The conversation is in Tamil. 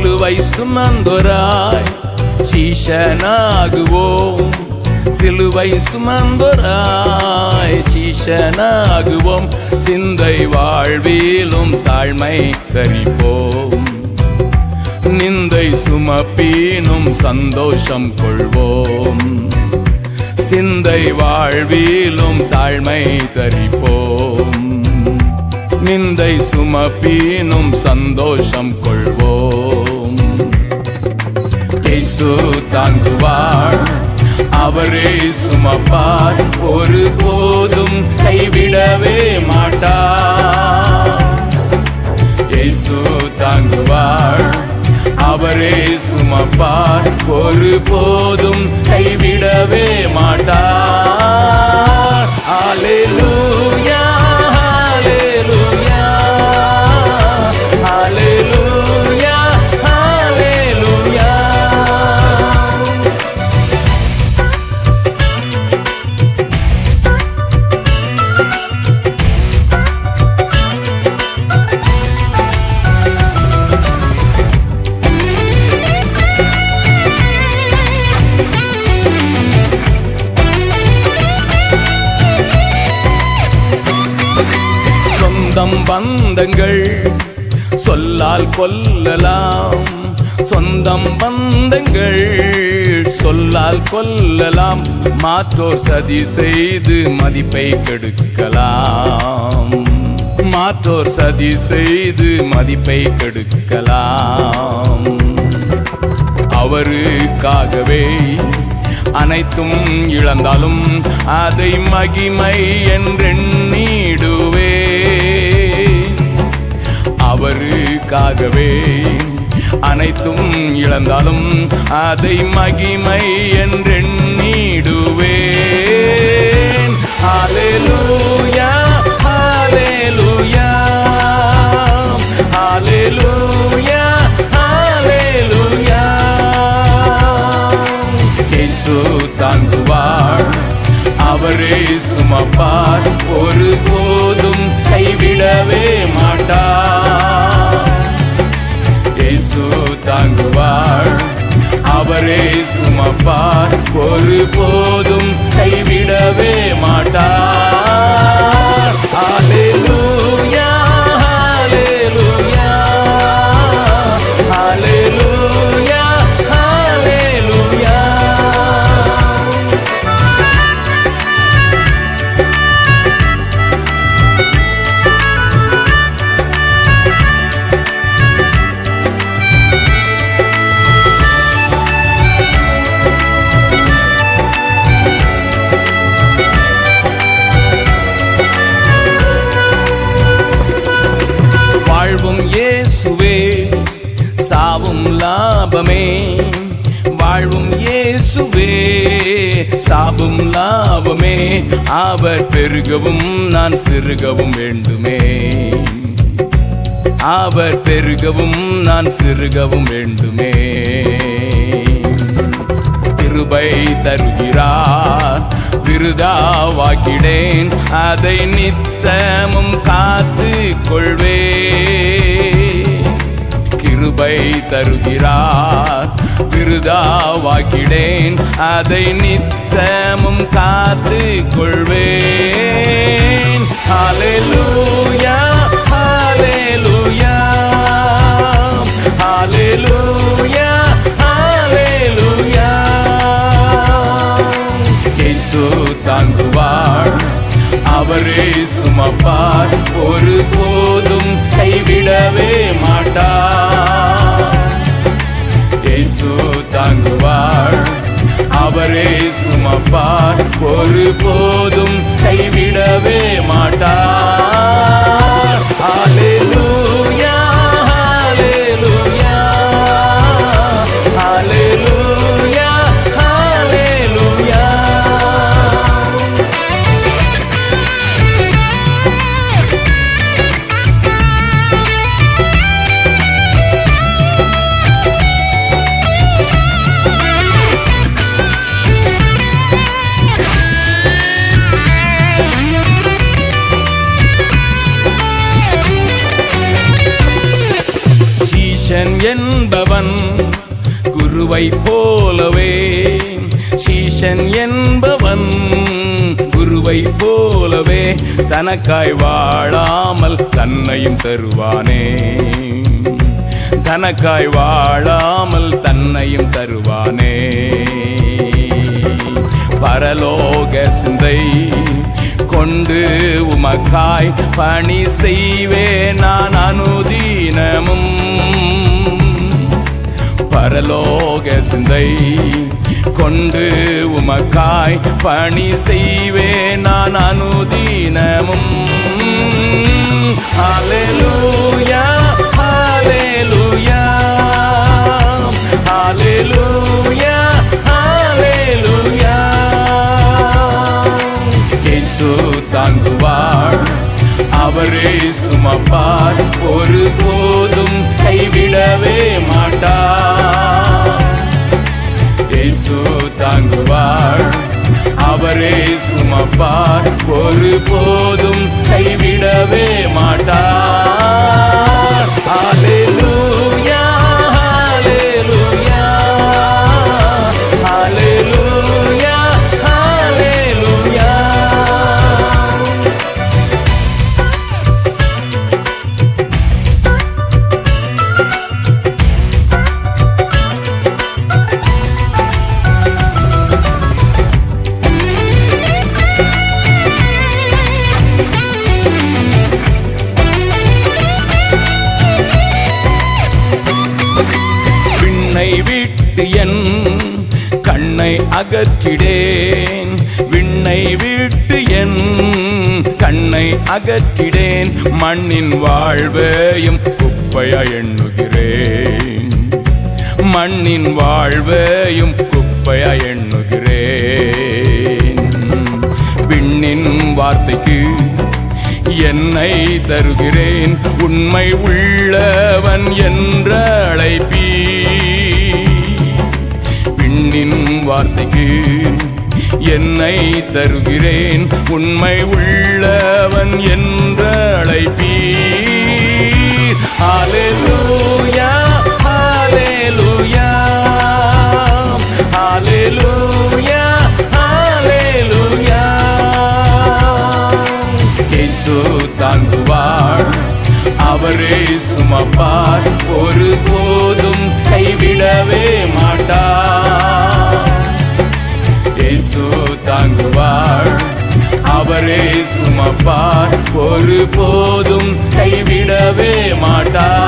சிலுவை சுமந்தோராய் சீஷனாகுவோம். சிலுவை சுமந்தோராய் சீஷனாகுவோம். சிந்தை வாழ்விலும் தாழ்மை கரிப்போம். நிந்தை சுமப்பீனும் சந்தோஷம் கொள்வோம். சிந்தை வாழ்விலும் தாழ்மை தரிப்போம். நிந்தை சுமப்பீனும் சந்தோஷம் கொள்வோம். இயேசு தாங்குவார், அவரே சுமப்பார், ஒருபோதும் கைவிடவே மாட்டார். இயேசு தாங்குவார், அவரே சுமப்பார், ஒருபோதும் கைவிடவே மாட்டார். அல்லேலூயா, அல்லேலூயா, அல்லேலூயா, அல்லேலூயா. சொந்தம் பந்தங்கள் சொல்லால் கொல்லலாம். சொந்தம் பந்தங்கள் சொல்லால் கொல்லலாம். மாற்றோர் சதி செய்து மதிப்பை கெடுக்கலாம். மாற்றோர் சதி செய்து மதிப்பை கெடுக்கலாம். அவருக்காகவே அனைத்தும் இழந்தாலும் அதை மகிமை என்றெண்ணிடுவே. அவருக்காகவே அனைத்தும் இழந்தாலும் அதை மகிமை என்றெண்ணிடுவேன். அல்லேலூயா, அல்லேலூயா, அல்லேலூயா, அல்லேலூயா. இயேசு தாங்குவார், அவரே சுமப்பார், ஒருபோதும் கைவிடவே மாட்டார். இயேசு தாங்குவார், அவரே சுமப்பார், ஒருபோதும் கைவிடவே மாட்டார். அல்லேலூயா, அல்லேலூயா, அல்லேலூயா, அல்லேலூயா. வாழ்வும் இயேசுவே, சாவும் லாபமே. வாழ்வும் இயேசுவே, சாவும் லாபமே. அவர் பெருகவும் நான் சிறுகவும் வேண்டுமே. அவர் பெருகவும் நான் சிறுகவும் வேண்டுமே. கிருபை தருகிறார், விருதாவாக்கிடேன், அதை நித்தமும் காத்து கொள்வே. கிருபை தருகிறார், விருதாவாக்கிடேன், அதை நித்தமும் காத்து கொள்வேன். அல்லேலூயா, அல்லேலூயா, அல்லேலூயா, அல்லேலூயா. இயேசு தாங்குவார், அவரே சுமப்பார், ஒருபோதும் கைவிடவே மாட்டார். இயேசு தாங்குவார், அவரே சுமப்பார், ஒருபோதும் கைவிடவே மாட்டார். அல்லேலூயா, அல்லேலூயா, அல்லேலூயா, அல்லேலூயா. சீஷன் என்பவன் குருவை போலவே, சீஷன் என்பவன் குருவை போலவே தனக்காய் வாழாமல் தன்னையும் தருவானே, தனக்காய் வாழாமல் தன்னையும் தருவானே. பரலோக சிந்தை கொண்டு உமக்காய் பணி செய்வேன் நான் அனுதினமும். பரலோக சிந்தை கொண்டு உமக்காய் பணி செய்வேன் நான் அனுதினமும். ஹல்லேலூயா ஹல்லேலூயா ஹல்லேலூயா ஹல்லேலூயா. இயேசு தாங்குவார், அவரே சுமப்பார், ஒருபோதும் கைவிடவே மாட்டார். இயேசு தாங்குவார், அவரே சுமப்பார், ஒருபோதும் கைவிடவே மாட்டார். ஹல்லேலூயா ஹல்லேலூயா ஹல்லேலூயா ஹல்லேலூயா. விட்டு என் கண்ணை அகற்றிடேன், விண்ணை விட்டு என் கண்ணை அகற்றிடேன், மண்ணின் வாழ்வையும் குப்பையா எண்ணுகிறேன், மண்ணின் வாழ்வையும் குப்பையா எண்ணுகிறேன். விண்ணின் வார்த்தைக்கு என்னை தருகிறேன், உண்மை உள்ளவன் என்ற அழைப்பீ. விண்ணின் வார்த்தைக்கு என்னை தருகிறேன், உண்மை உள்ளவன் என்ற அழைப்பீ. ஹல்லேலூயா ஹல்லேலூயா ஹல்லேலூயா ஹல்லேலூயா. இயேசு தாங்குவார், அவரே சுமப்பார், ஒருபோதும் கைவிடவே மாட்டார். இயேசு தாங்குவார், அவரே சுமப்பார், ஒருபோதும் கைவிடவே மாட்டார்.